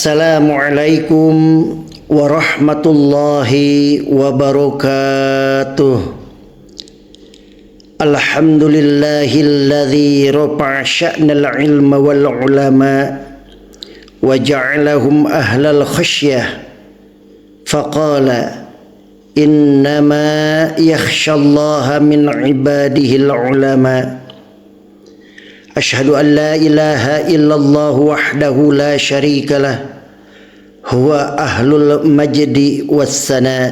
Assalamualaikum warahmatullahi wabarakatuh. Alhamdulillahilladzi rafa'a sya'nal ilma wal ulama wa ja'alahum ahlal khasyah. Faqala innama yakhshallaha min ibadihil ulama. Asyhadu an la ilaha illallah wahdahu la syarika lah. Huwa ahlul majdi wassana.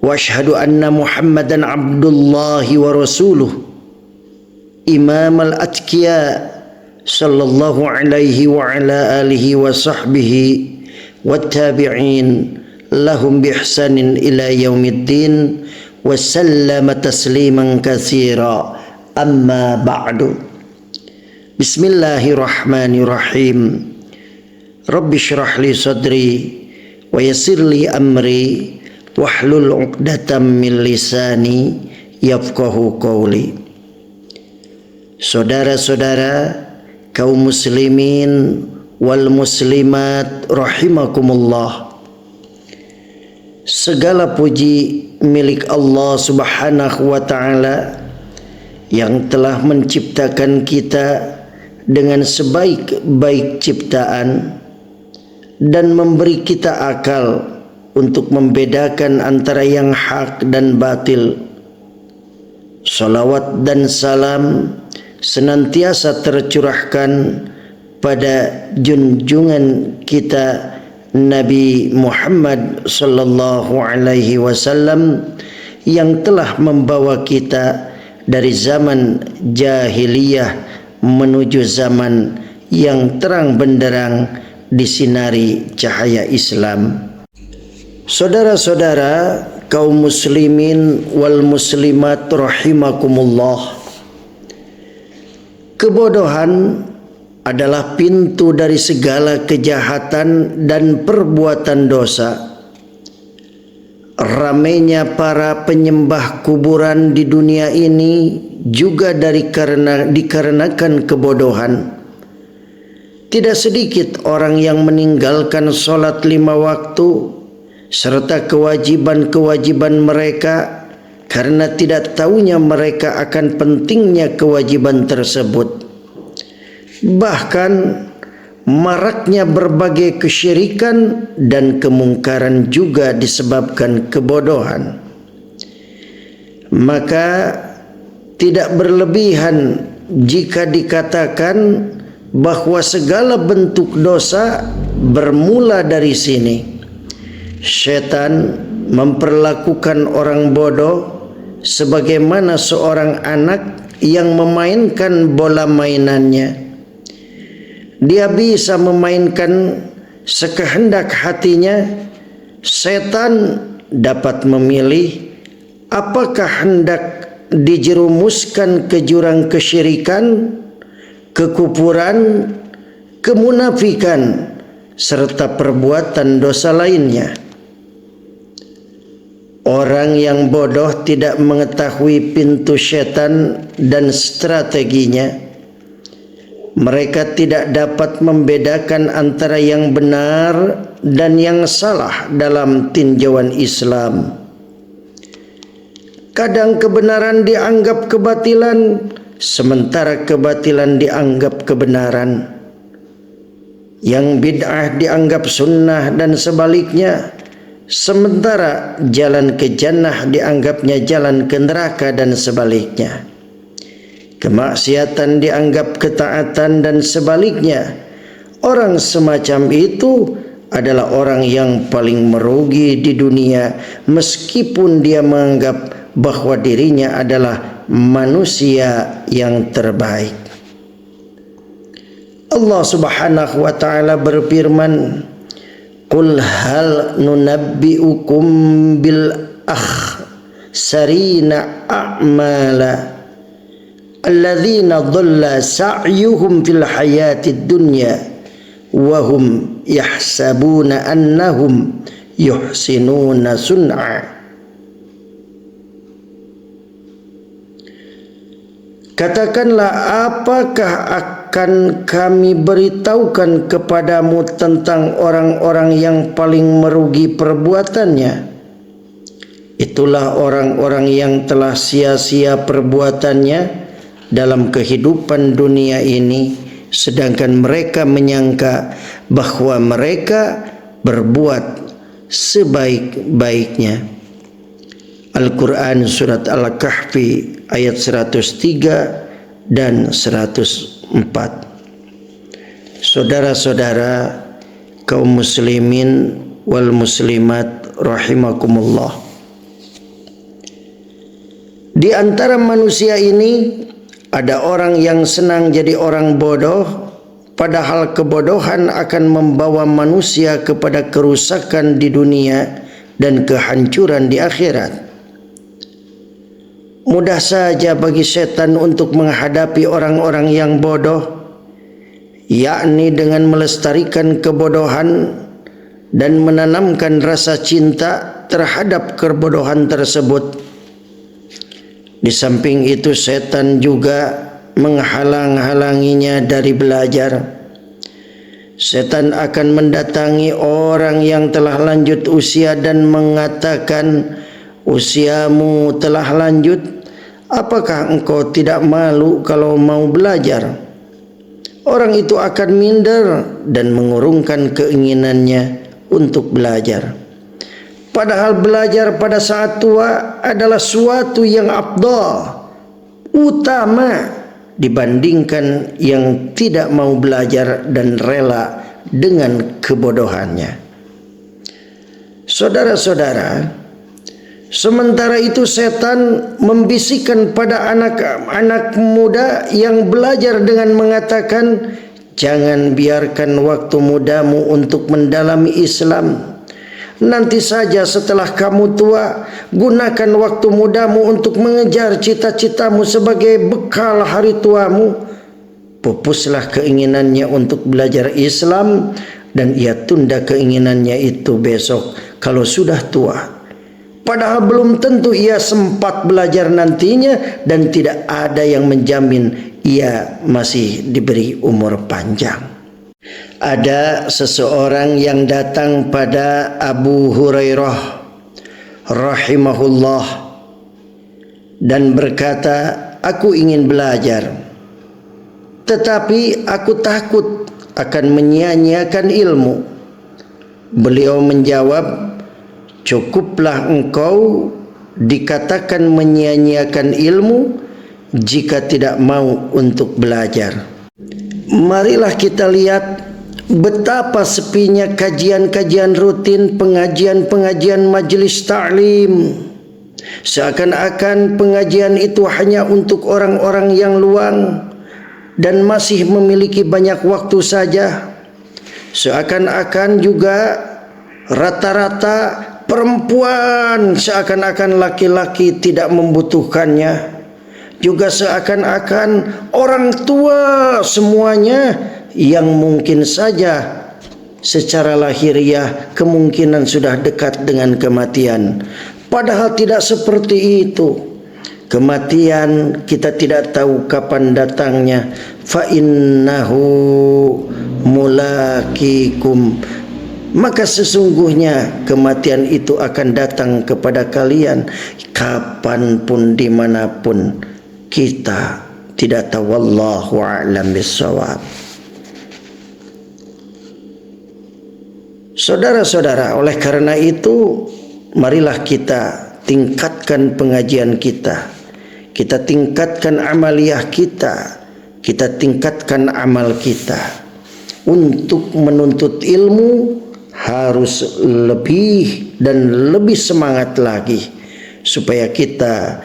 Wa asyhadu anna Muhammadan abdullahi wa rasuluh. Imamal atqiya sallallahu alaihi wa ala alihi wa sahbihi wattabi'in lahum bihsanin ila yaumiddin wa sallama tasliman katsira. Amma ba'du. Bismillahirrahmanirrahim. Rabbi syrah li sadri wa yassir li amri wahlul 'uqdatam min lisani yafqahu qawli. Saudara-saudara kaum muslimin wal muslimat rahimakumullah. Segala puji milik Allah Subhanahu wa taala yang telah menciptakan kita dengan sebaik-baik ciptaan dan memberi kita akal untuk membedakan antara yang hak dan batil. Salawat dan salam senantiasa tercurahkan pada junjungan kita Nabi Muhammad sallallahu alaihi wasallam yang telah membawa kita dari zaman jahiliyah menuju zaman yang terang benderang disinari cahaya Islam. Saudara-saudara kaum muslimin wal muslimat rahimakumullah. Kebodohan adalah pintu dari segala kejahatan dan perbuatan dosa. Ramainya para penyembah kuburan di dunia ini juga dikarenakan kebodohan. Tidak sedikit orang yang meninggalkan sholat 5 waktu serta kewajiban-kewajiban mereka karena tidak tahunya mereka akan pentingnya kewajiban tersebut. Bahkan maraknya berbagai kesyirikan dan kemungkaran juga disebabkan kebodohan. Maka tidak berlebihan jika dikatakan bahwa segala bentuk dosa bermula dari sini. Setan memperlakukan orang bodoh sebagaimana seorang anak yang memainkan bola mainannya. Dia bisa memainkan sekehendak hatinya. Setan dapat memilih apakah hendak dijerumuskan ke jurang kesyirikan, kekufuran, kemunafikan, serta perbuatan dosa lainnya. Orang yang bodoh tidak mengetahui pintu setan dan strateginya. Mereka tidak dapat membedakan antara yang benar dan yang salah dalam tinjauan Islam. Kadang kebenaran dianggap kebatilan, sementara kebatilan dianggap kebenaran. Yang bid'ah dianggap sunnah dan sebaliknya, sementara jalan ke jannah dianggapnya jalan ke neraka dan sebaliknya. Kemaksiatan dianggap ketaatan dan sebaliknya. Orang semacam itu adalah orang yang paling merugi di dunia, meskipun dia menganggap bahwa dirinya adalah manusia yang terbaik. Allah Subhanahu wa taala berfirman, "Qul hal nunabbi'ukum bil akhsarina a'mala alladzina dhalla sa'yuhum fil hayatid dunya wa hum yahsabuna annahum yuhsinuna sun'a." Katakanlah, apakah akan kami beritahukan kepadamu tentang orang-orang yang paling merugi perbuatannya. Itulah orang-orang yang telah sia-sia perbuatannya dalam kehidupan dunia ini, sedangkan mereka menyangka bahwa mereka berbuat sebaik-baiknya. Al-Quran Surat Al-Kahfi ayat 103 dan 104. Saudara-saudara kaum muslimin wal muslimat rahimakumullah, di antara manusia ini ada orang yang senang jadi orang bodoh, padahal kebodohan akan membawa manusia kepada kerusakan di dunia dan kehancuran di akhirat. Mudah saja bagi setan untuk menghadapi orang-orang yang bodoh, yakni dengan melestarikan kebodohan dan menanamkan rasa cinta terhadap kebodohan tersebut. Di samping itu, setan juga menghalang-halanginya dari belajar. Setan akan mendatangi orang yang telah lanjut usia dan mengatakan, "Usiamu telah lanjut, apakah engkau tidak malu kalau mau belajar?" Orang itu akan minder dan mengurungkan keinginannya untuk belajar. Padahal belajar pada saat tua adalah suatu yang afdal, utama dibandingkan yang tidak mau belajar dan rela dengan kebodohannya. Saudara-saudara, sementara itu setan membisikkan pada anak-anak muda yang belajar dengan mengatakan, "Jangan biarkan waktu mudamu untuk mendalami Islam. Nanti saja setelah kamu tua, gunakan waktu mudamu untuk mengejar cita-citamu sebagai bekal hari tuamu." Pupuslah keinginannya untuk belajar Islam dan ia tunda keinginannya itu besok kalau sudah tua. Padahal belum tentu ia sempat belajar nantinya dan tidak ada yang menjamin ia masih diberi umur panjang. Ada seseorang yang datang pada Abu Hurairah rahimahullah dan berkata, "Aku ingin belajar, tetapi aku takut akan menyia-nyiakan ilmu." Beliau menjawab, "Cukuplah engkau dikatakan menyia-nyiakan ilmu jika tidak mau untuk belajar." Marilah kita lihat betapa sepinya kajian-kajian rutin, pengajian-pengajian majelis ta'lim. Seakan-akan pengajian itu hanya untuk orang-orang yang luang dan masih memiliki banyak waktu saja. Seakan-akan juga rata-rata perempuan, seakan-akan laki-laki tidak membutuhkannya. Juga seakan-akan orang tua semuanya yang mungkin saja secara lahiriah kemungkinan sudah dekat dengan kematian. Padahal tidak seperti itu. Kematian kita tidak tahu kapan datangnya. Fa innahu mulaqikum. Maka sesungguhnya kematian itu akan datang kepada kalian kapanpun, dimanapun. Kita tidak tahu. Wallahu a'lam bissawab. Saudara-saudara, oleh karena itu marilah kita tingkatkan pengajian kita. Kita tingkatkan amaliyah kita. Kita tingkatkan amal kita. Untuk menuntut ilmu harus lebih dan lebih semangat lagi supaya kita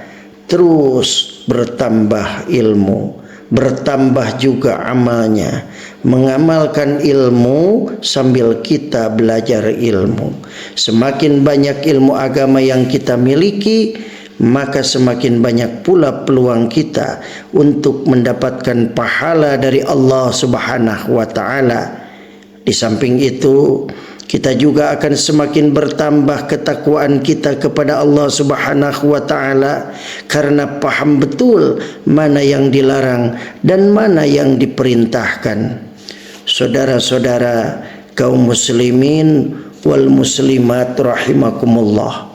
terus bertambah ilmu, bertambah juga amalnya, mengamalkan ilmu sambil kita belajar ilmu. Semakin banyak ilmu agama yang kita miliki, maka semakin banyak pula peluang kita untuk mendapatkan pahala dari Allah Subhanahu wa taala. Di samping itu, kita juga akan semakin bertambah ketakwaan kita kepada Allah Subhanahu wa taala karena paham betul mana yang dilarang dan mana yang diperintahkan. Saudara-saudara kaum muslimin wal muslimat rahimakumullah.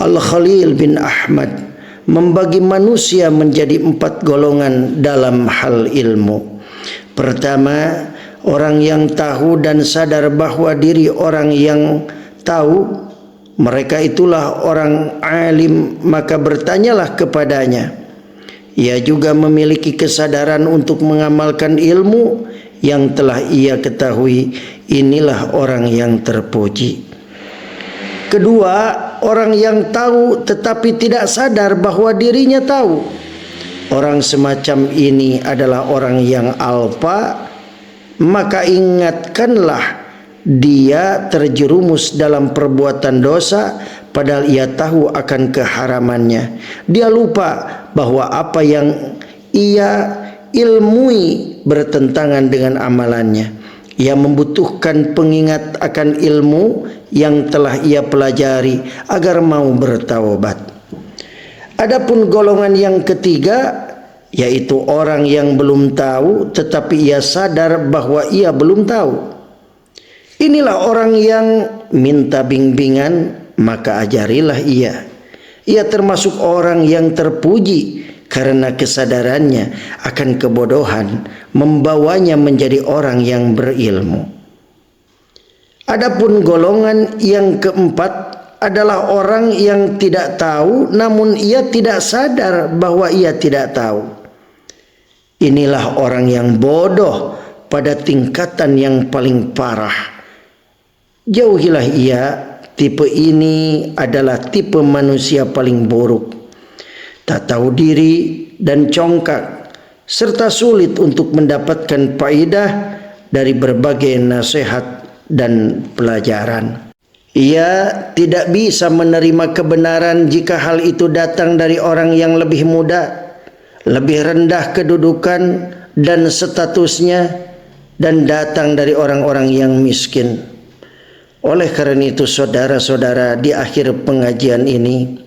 Al-Khalil bin Ahmad membagi manusia menjadi 4 golongan dalam hal ilmu. Pertama, orang yang tahu dan sadar bahwa diri orang yang tahu, mereka itulah orang alim, maka bertanyalah kepadanya. Ia juga memiliki kesadaran untuk mengamalkan ilmu yang telah ia ketahui. Inilah orang yang terpuji. Kedua, orang yang tahu tetapi tidak sadar bahwa dirinya tahu. Orang semacam ini adalah orang yang alpa, maka ingatkanlah dia terjerumus dalam perbuatan dosa padahal ia tahu akan keharamannya. Dia lupa bahwa apa yang ia ilmui bertentangan dengan amalannya. Ia membutuhkan pengingat akan ilmu yang telah ia pelajari agar mau bertaubat. Adapun golongan yang ketiga, yaitu orang yang belum tahu tetapi ia sadar bahwa ia belum tahu. Inilah orang yang minta bimbingan, maka ajarilah ia. Ia termasuk orang yang terpuji karena kesadarannya akan kebodohan membawanya menjadi orang yang berilmu. Adapun golongan yang keempat adalah orang yang tidak tahu namun ia tidak sadar bahwa ia tidak tahu. Inilah orang yang bodoh pada tingkatan yang paling parah. Jauhilah ia. Tipe ini adalah tipe manusia paling buruk. Tak tahu diri dan congkak serta sulit untuk mendapatkan faedah dari berbagai nasihat dan pelajaran. Ia tidak bisa menerima kebenaran jika hal itu datang dari orang yang lebih muda, lebih rendah kedudukan dan statusnya, dan datang dari orang-orang yang miskin. Oleh karena itu saudara-saudara, di akhir pengajian ini,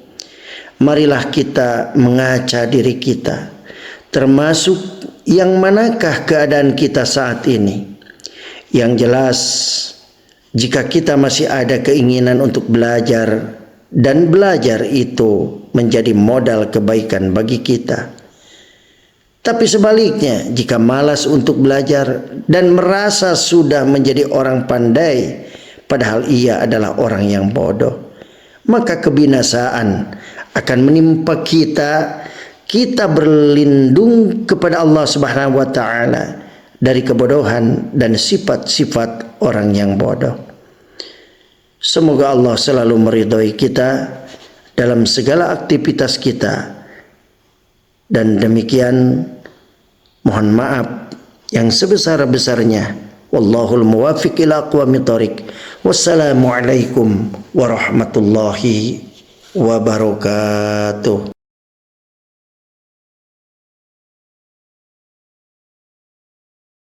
marilah kita mengaca diri kita, termasuk yang manakah keadaan kita saat ini. Yang jelas, jika kita masih ada keinginan untuk belajar, dan belajar itu menjadi modal kebaikan bagi kita. Tapi sebaliknya, jika malas untuk belajar dan merasa sudah menjadi orang pandai, padahal ia adalah orang yang bodoh, maka kebinasaan akan menimpa kita. Kita berlindung kepada Allah Subhanahu wa taala dari kebodohan dan sifat-sifat orang yang bodoh. Semoga Allah selalu meridhoi kita dalam segala aktivitas kita. Dan demikian, mohon maaf yang sebesar-besarnya. Wallahul muwaffiq ila aqwamit thoriq. Wassalamualaikum warahmatullahi wabarakatuh.